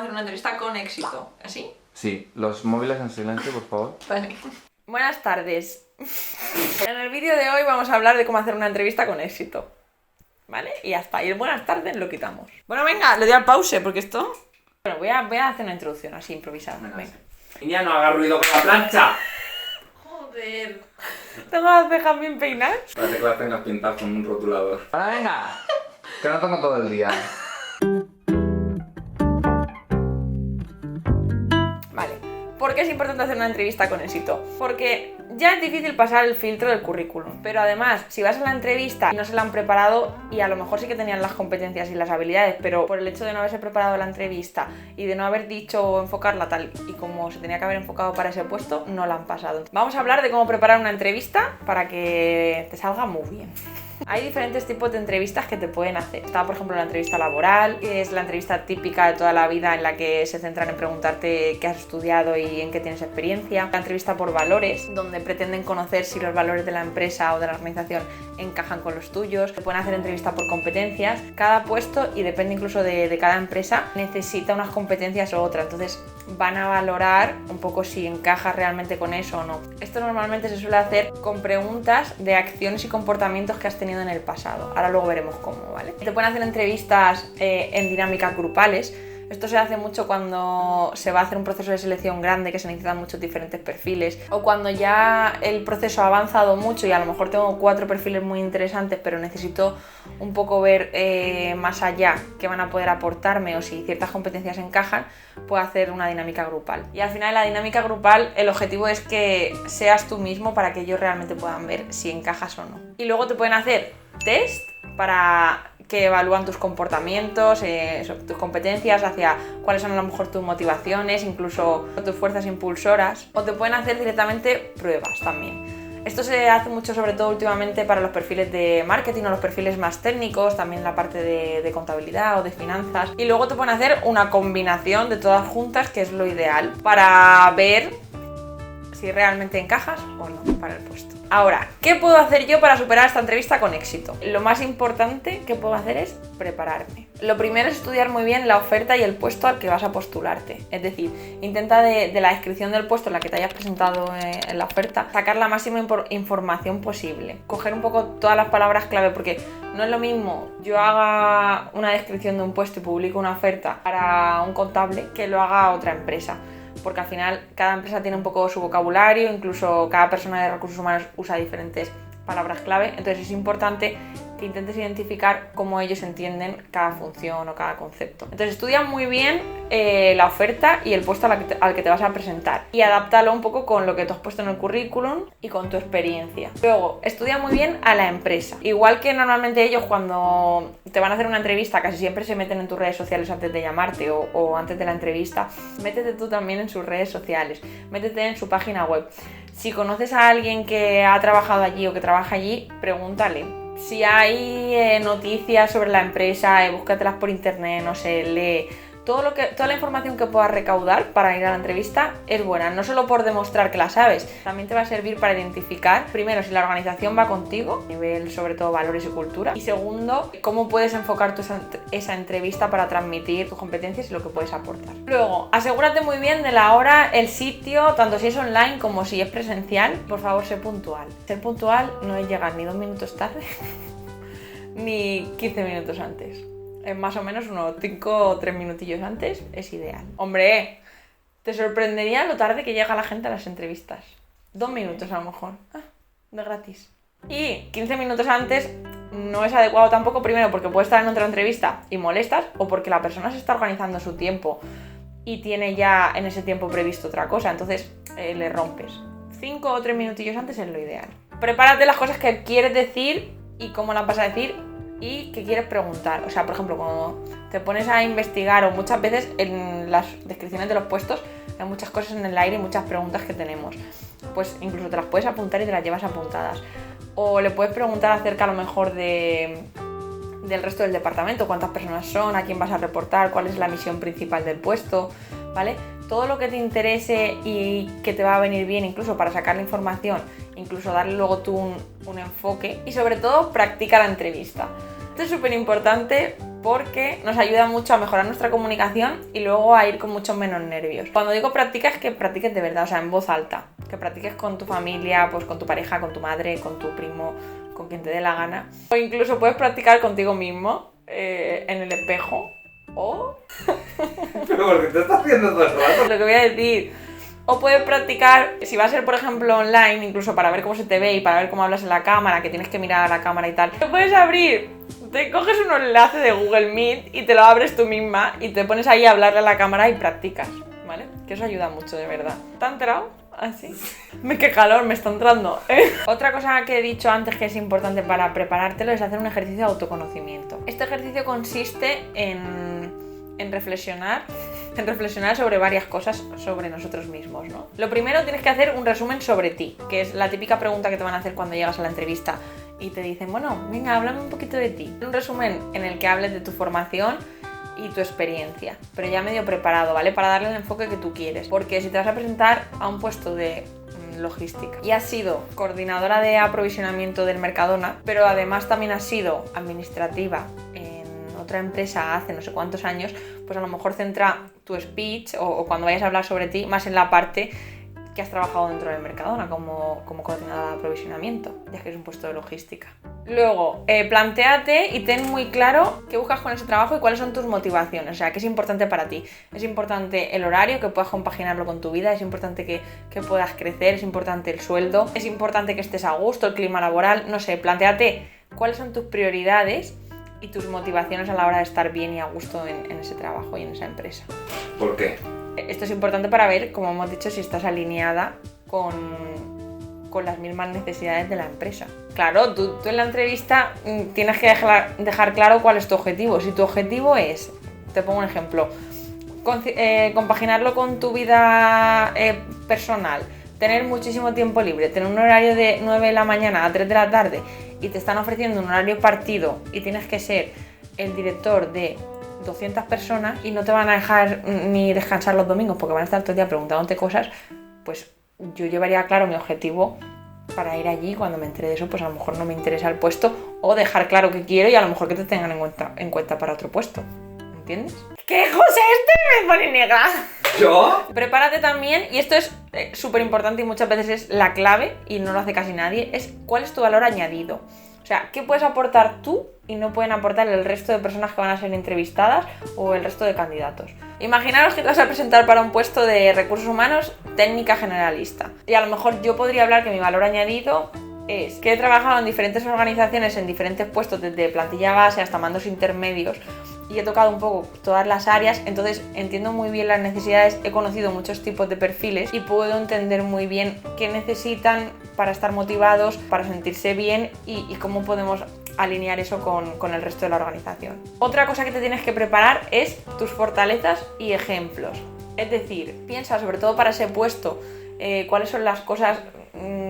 hacer una entrevista con éxito. ¿Así? Sí, los móviles en silencio, por favor. Vale. Buenas tardes. En el vídeo de hoy vamos a hablar de cómo hacer una entrevista con éxito. ¿Vale? Y hasta ahí el buenas tardes lo quitamos. Bueno, venga, le doy al pause porque esto... Bueno, voy a hacer una introducción así improvisada. Venga. Niña, no haga ruido con la plancha. Joder. Tengo las cejas bien peinadas. Parece que las tengas pintadas con un rotulador. Ahora venga, que no tengo todo el día. Vale. ¿Por qué es importante hacer una entrevista con éxito? Porque ya es difícil pasar el filtro del currículum, pero además, si vas a la entrevista y no se la han preparado y a lo mejor sí que tenían las competencias y las habilidades, pero por el hecho de no haberse preparado la entrevista y de no haber dicho o enfocarla tal y como se tenía que haber enfocado para ese puesto, no la han pasado. Vamos a hablar de cómo preparar una entrevista para que te salga muy bien. Hay diferentes tipos de entrevistas que te pueden hacer. Está, por ejemplo, la entrevista laboral, que es la entrevista típica de toda la vida en la que se centran en preguntarte qué has estudiado y en qué tienes experiencia. La entrevista por valores, donde pretenden conocer si los valores de la empresa o de la organización encajan con los tuyos. Se pueden hacer entrevistas por competencias. Cada puesto, y depende incluso de cada empresa, necesita unas competencias u otras. Entonces van a valorar un poco si encajas realmente con eso o no. Esto normalmente se suele hacer con preguntas de acciones y comportamientos que has tenido en el pasado. Ahora luego veremos cómo, ¿vale? Te pueden hacer entrevistas en dinámicas grupales. Esto se hace mucho cuando se va a hacer un proceso de selección grande que se necesitan muchos diferentes perfiles, o cuando ya el proceso ha avanzado mucho y a lo mejor tengo 4 perfiles muy interesantes pero necesito un poco ver más allá qué van a poder aportarme o si ciertas competencias encajan, puedo hacer una dinámica grupal. Y al final en la dinámica grupal el objetivo es que seas tú mismo para que ellos realmente puedan ver si encajas o no. Y luego te pueden hacer test para que evalúan tus comportamientos, tus competencias, hacia cuáles son a lo mejor tus motivaciones, incluso tus fuerzas impulsoras, o te pueden hacer directamente pruebas también. Esto se hace mucho, sobre todo últimamente, para los perfiles de marketing o los perfiles más técnicos, también la parte de contabilidad o de finanzas. Y luego te pueden hacer una combinación de todas juntas, que es lo ideal, para ver si realmente encajas o no para el puesto. Ahora, ¿qué puedo hacer yo para superar esta entrevista con éxito? Lo más importante que puedo hacer es prepararme. Lo primero es estudiar muy bien la oferta y el puesto al que vas a postularte. Es decir, intenta de la descripción del puesto en la que te hayas presentado en la oferta, sacar la máxima información posible. Coger un poco todas las palabras clave, porque no es lo mismo yo haga una descripción de un puesto y publico una oferta para un contable que lo haga otra empresa. Porque al final cada empresa tiene un poco su vocabulario, incluso cada persona de recursos humanos usa diferentes palabras clave, entonces es importante que intentes identificar cómo ellos entienden cada función o cada concepto. Entonces estudia muy bien la oferta y el puesto al que te vas a presentar y adáptalo un poco con lo que tú has puesto en el currículum y con tu experiencia. Luego, estudia muy bien a la empresa. Igual que normalmente ellos cuando te van a hacer una entrevista casi siempre se meten en tus redes sociales antes de llamarte o antes de la entrevista, métete tú también en sus redes sociales, métete en su página web. Si conoces a alguien que ha trabajado allí o que trabaja allí, pregúntale. Si hay noticias sobre la empresa, búscatelas por internet, no sé, lee. Toda la información que puedas recaudar para ir a la entrevista es buena, no solo por demostrar que la sabes, también te va a servir para identificar, primero, si la organización va contigo, a nivel sobre todo valores y cultura, y segundo, cómo puedes enfocar esa entrevista para transmitir tus competencias y lo que puedes aportar. Luego, asegúrate muy bien de la hora, el sitio, tanto si es online como si es presencial. Por favor, sé puntual. Ser puntual no es llegar ni 2 minutos tarde ni 15 minutos antes. Más o menos unos 5 o 3 minutillos antes es ideal. Hombre, te sorprendería lo tarde que llega la gente a las entrevistas. 2 minutos a lo mejor, de gratis. Y 15 minutos antes no es adecuado tampoco, primero porque puedes estar en otra entrevista y molestas, o porque la persona se está organizando su tiempo y tiene ya en ese tiempo previsto otra cosa, entonces le rompes. 5 o 3 minutillos antes es lo ideal. Prepárate las cosas que quieres decir y cómo las vas a decir y qué quieres preguntar. O sea, por ejemplo, cuando te pones a investigar, o muchas veces en las descripciones de los puestos hay muchas cosas en el aire y muchas preguntas que tenemos, pues incluso te las puedes apuntar y te las llevas apuntadas. O le puedes preguntar acerca a lo mejor del resto del departamento, cuántas personas son, a quién vas a reportar, cuál es la misión principal del puesto, ¿vale? Todo lo que te interese y que te va a venir bien incluso para sacar la información, incluso darle luego tú un enfoque, y sobre todo practica la entrevista. Esto es súper importante porque nos ayuda mucho a mejorar nuestra comunicación y luego a ir con mucho menos nervios. Cuando digo practica es que practiques de verdad, o sea, en voz alta. Que practiques con tu familia, pues con tu pareja, con tu madre, con tu primo, con quien te dé la gana. O incluso puedes practicar contigo mismo, en el espejo. O... ¿Pero por qué te estás haciendo todo el rato? Lo que voy a decir. O puedes practicar, si va a ser por ejemplo online, incluso para ver cómo se te ve y para ver cómo hablas en la cámara, que tienes que mirar a la cámara y tal. Te puedes abrir, te coges un enlace de Google Meet y te lo abres tú misma y te pones ahí a hablarle a la cámara y practicas, ¿vale? Que eso ayuda mucho, de verdad. ¿Te ha entrado? ¿Así? ¡Qué calor me está entrando! Otra cosa que he dicho antes que es importante para preparártelo es hacer un ejercicio de autoconocimiento. Este ejercicio consiste en reflexionar sobre varias cosas sobre nosotros mismos, ¿no? Lo primero, tienes que hacer un resumen sobre ti, que es la típica pregunta que te van a hacer cuando llegas a la entrevista y te dicen, bueno, venga, háblame un poquito de ti. Un resumen en el que hables de tu formación y tu experiencia, pero ya medio preparado, ¿vale? Para darle el enfoque que tú quieres, porque si te vas a presentar a un puesto de logística y has sido coordinadora de aprovisionamiento del Mercadona, pero además también has sido administrativa en otra empresa hace no sé cuántos años, pues a lo mejor centra tu speech o cuando vayas a hablar sobre ti más en la parte que has trabajado dentro del Mercadona como coordinadora de aprovisionamiento, ya que es un puesto de logística. Luego, plantéate y ten muy claro qué buscas con ese trabajo y cuáles son tus motivaciones, o sea, qué es importante para ti. Es importante el horario, que puedas compaginarlo con tu vida, es importante que puedas crecer, es importante el sueldo, es importante que estés a gusto, el clima laboral, no sé, plantéate cuáles son tus prioridades y tus motivaciones a la hora de estar bien y a gusto en ese trabajo y en esa empresa. ¿Por qué? Esto es importante para ver, como hemos dicho, si estás alineada con las mismas necesidades de la empresa. Claro, tú en la entrevista tienes que dejar claro cuál es tu objetivo. Si tu objetivo es, te pongo un ejemplo, compaginarlo con tu vida personal, tener muchísimo tiempo libre, tener un horario de 9 de la mañana a 3 de la tarde y te están ofreciendo un horario partido y tienes que ser el director de 200 personas y no te van a dejar ni descansar los domingos porque van a estar todo el día preguntándote cosas, pues yo llevaría claro mi objetivo para ir allí. Cuando me entere de eso, pues a lo mejor no me interesa el puesto, o dejar claro que quiero y a lo mejor que te tengan en cuenta para otro puesto. ¿Entiendes? ¿Qué José me pone negra? ¿Yo? Prepárate también, y esto es súper importante y muchas veces es la clave y no lo hace casi nadie, es cuál es tu valor añadido. O sea, ¿qué puedes aportar tú y no pueden aportar el resto de personas que van a ser entrevistadas o el resto de candidatos? Imaginaros que te vas a presentar para un puesto de recursos humanos técnica generalista. Y a lo mejor yo podría hablar que mi valor añadido es que he trabajado en diferentes organizaciones, en diferentes puestos, desde plantilla base hasta mandos intermedios, y he tocado un poco todas las áreas, entonces entiendo muy bien las necesidades, he conocido muchos tipos de perfiles y puedo entender muy bien qué necesitan para estar motivados, para sentirse bien y cómo podemos alinear eso con el resto de la organización. Otra cosa que te tienes que preparar es tus fortalezas y ejemplos. Es decir, piensa sobre todo para ese puesto cuáles son las cosas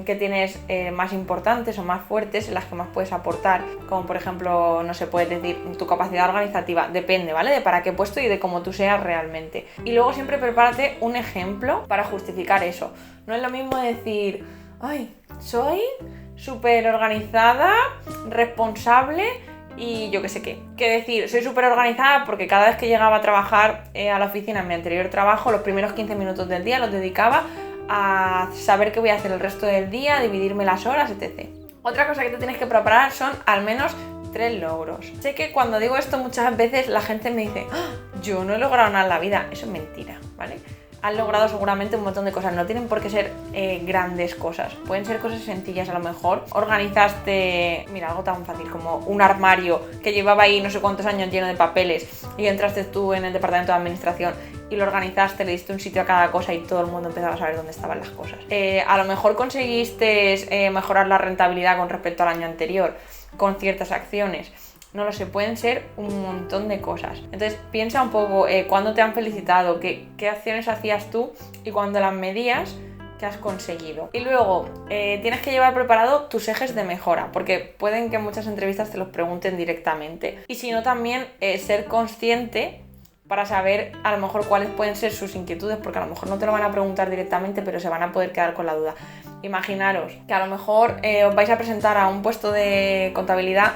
que tienes más importantes o más fuertes, en las que más puedes aportar, como por ejemplo, no sé, puedes decir tu capacidad organizativa, depende, ¿vale? De para qué puesto y de cómo tú seas realmente. Y luego siempre prepárate un ejemplo para justificar eso. No es lo mismo decir, ay, soy súper organizada, responsable y yo qué sé qué. Que decir, soy súper organizada porque cada vez que llegaba a trabajar a la oficina en mi anterior trabajo, los primeros 15 minutos del día los dedicaba a saber qué voy a hacer el resto del día, dividirme las horas, etc. Otra cosa que te tienes que preparar son al menos 3 logros. Sé que cuando digo esto muchas veces la gente me dice, ¡ah! Yo no he logrado nada en la vida. Eso es mentira, ¿vale? Has logrado seguramente un montón de cosas, no tienen por qué ser grandes cosas, pueden ser cosas sencillas. A lo mejor organizaste, mira, algo tan fácil como un armario que llevaba ahí no sé cuántos años lleno de papeles y entraste tú en el departamento de administración y lo organizaste, le diste un sitio a cada cosa y todo el mundo empezaba a saber dónde estaban las cosas. A lo mejor conseguiste mejorar la rentabilidad con respecto al año anterior con ciertas acciones. No lo sé, pueden ser un montón de cosas. Entonces piensa un poco cuándo te han felicitado, qué acciones hacías tú y cuando las medías, qué has conseguido. Y luego tienes que llevar preparado tus ejes de mejora, porque pueden que en muchas entrevistas te los pregunten directamente. Y si no, también ser consciente para saber a lo mejor cuáles pueden ser sus inquietudes, porque a lo mejor no te lo van a preguntar directamente, pero se van a poder quedar con la duda. Imaginaros que a lo mejor os vais a presentar a un puesto de contabilidad,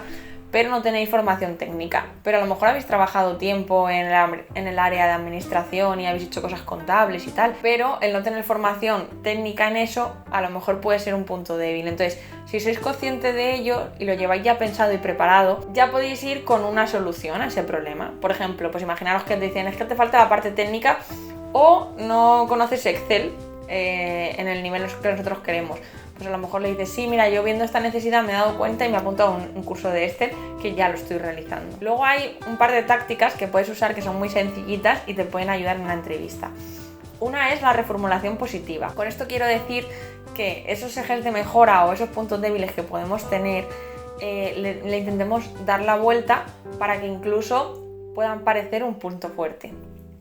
pero no tenéis formación técnica. Pero a lo mejor habéis trabajado tiempo en el área de administración y habéis hecho cosas contables y tal, pero el no tener formación técnica en eso a lo mejor puede ser un punto débil. Entonces, si sois conscientes de ello y lo lleváis ya pensado y preparado, ya podéis ir con una solución a ese problema. Por ejemplo, pues imaginaros que te dicen es que te falta la parte técnica o no conoces Excel en el nivel que nosotros queremos. Pues a lo mejor le dices, sí, mira, yo viendo esta necesidad me he dado cuenta y me he apuntado a un curso de Excel que ya lo estoy realizando. Luego hay un par de tácticas que puedes usar que son muy sencillitas y te pueden ayudar en una entrevista. Una es la reformulación positiva. Con esto quiero decir que esos ejes de mejora o esos puntos débiles que podemos tener le intentemos dar la vuelta para que incluso puedan parecer un punto fuerte.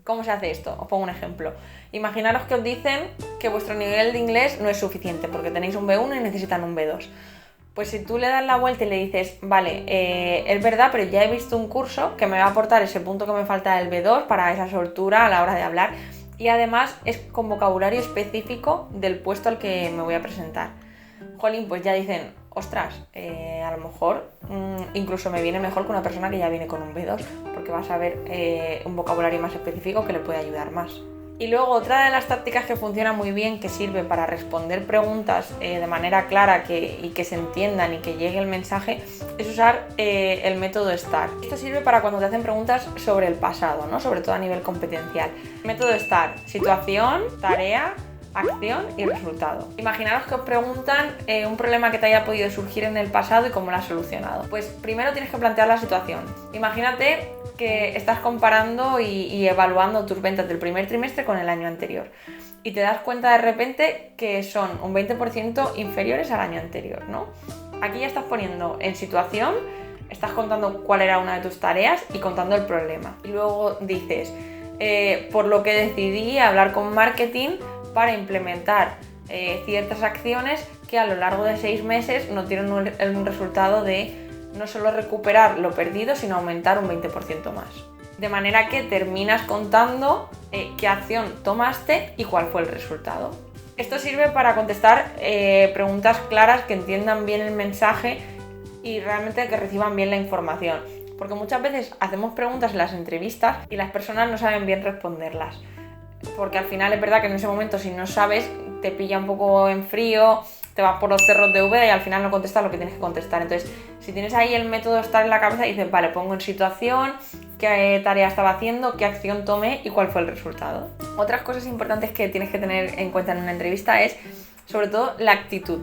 ¿Cómo se hace esto? Os pongo un ejemplo. Imaginaros que os dicen que vuestro nivel de inglés no es suficiente porque tenéis un B1 y necesitan un B2. Pues si tú le das la vuelta y le dices, vale, es verdad, pero ya he visto un curso que me va a aportar ese punto que me falta del B2 para esa soltura a la hora de hablar y además es con vocabulario específico del puesto al que me voy a presentar. Jolín, pues ya dicen, ostras, a lo mejor incluso me viene mejor que una persona que ya viene con un B2 porque vas a ver un vocabulario más específico que le puede ayudar más. Y luego otra de las tácticas que funciona muy bien, que sirve para responder preguntas de manera clara y que se entiendan y que llegue el mensaje, es usar el método STAR. Esto sirve para cuando te hacen preguntas sobre el pasado, ¿no? Sobre todo a nivel competencial. Método STAR: situación, tarea, acción y resultado. Imaginaros que os preguntan un problema que te haya podido surgir en el pasado y cómo lo has solucionado. Pues primero tienes que plantear la situación. Imagínate que estás comparando y evaluando tus ventas del primer trimestre con el año anterior y te das cuenta de repente que son un 20% inferiores al año anterior, ¿no? Aquí ya estás poniendo en situación, estás contando cuál era una de tus tareas y contando el problema. Y luego dices, por lo que decidí hablar con marketing para implementar ciertas acciones que a lo largo de 6 meses no tienen un resultado de no solo recuperar lo perdido, sino aumentar un 20% más. De manera que terminas contando qué acción tomaste y cuál fue el resultado. Esto sirve para contestar preguntas claras que entiendan bien el mensaje y realmente que reciban bien la información. Porque muchas veces hacemos preguntas en las entrevistas y las personas no saben bien responderlas. Porque al final es verdad que en ese momento, si no sabes, te pilla un poco en frío, te vas por los cerros de Úbeda y al final no contestas lo que tienes que contestar. Entonces, si tienes ahí el método STAR en la cabeza, dices, vale, pongo en situación, qué tarea estaba haciendo, qué acción tomé y cuál fue el resultado. Otras cosas importantes que tienes que tener en cuenta en una entrevista es, sobre todo, la actitud.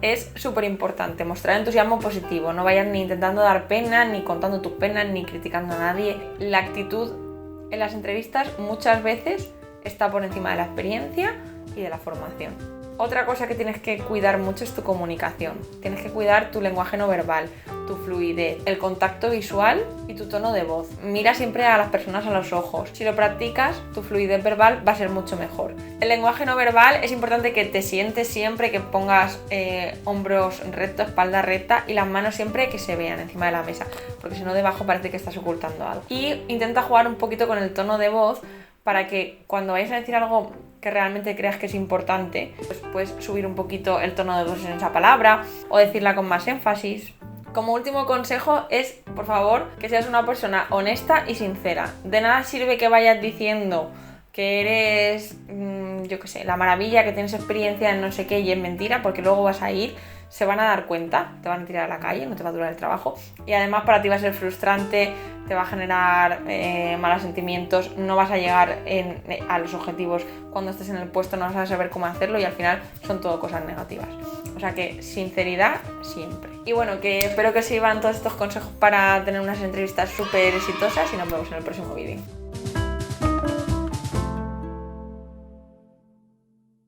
Es súper importante mostrar entusiasmo positivo, no vayas ni intentando dar pena, ni contando tus penas, ni criticando a nadie. La actitud en las entrevistas muchas veces está por encima de la experiencia y de la formación. Otra cosa que tienes que cuidar mucho es tu comunicación. Tienes que cuidar tu lenguaje no verbal, tu fluidez, el contacto visual y tu tono de voz. Mira siempre a las personas a los ojos. Si lo practicas, tu fluidez verbal va a ser mucho mejor. El lenguaje no verbal es importante que te sientes siempre, que pongas hombros rectos, espalda recta y las manos siempre que se vean encima de la mesa, porque si no debajo parece que estás ocultando algo. Y intenta jugar un poquito con el tono de voz para que cuando vayas a decir algo que realmente creas que es importante, pues puedes subir un poquito el tono de voz en esa palabra o decirla con más énfasis. Como último consejo es, por favor, que seas una persona honesta y sincera. De nada sirve que vayas diciendo que eres, yo qué sé, la maravilla, que tienes experiencia en no sé qué y es mentira, porque luego vas a ir, se van a dar cuenta, te van a tirar a la calle, no te va a durar el trabajo y además para ti va a ser frustrante, te va a generar malos sentimientos, no vas a llegar a los objetivos cuando estés en el puesto, no vas a saber cómo hacerlo y al final son todo cosas negativas. O sea que sinceridad siempre. Y bueno, que espero que sirvan todos estos consejos para tener unas entrevistas súper exitosas y nos vemos en el próximo vídeo.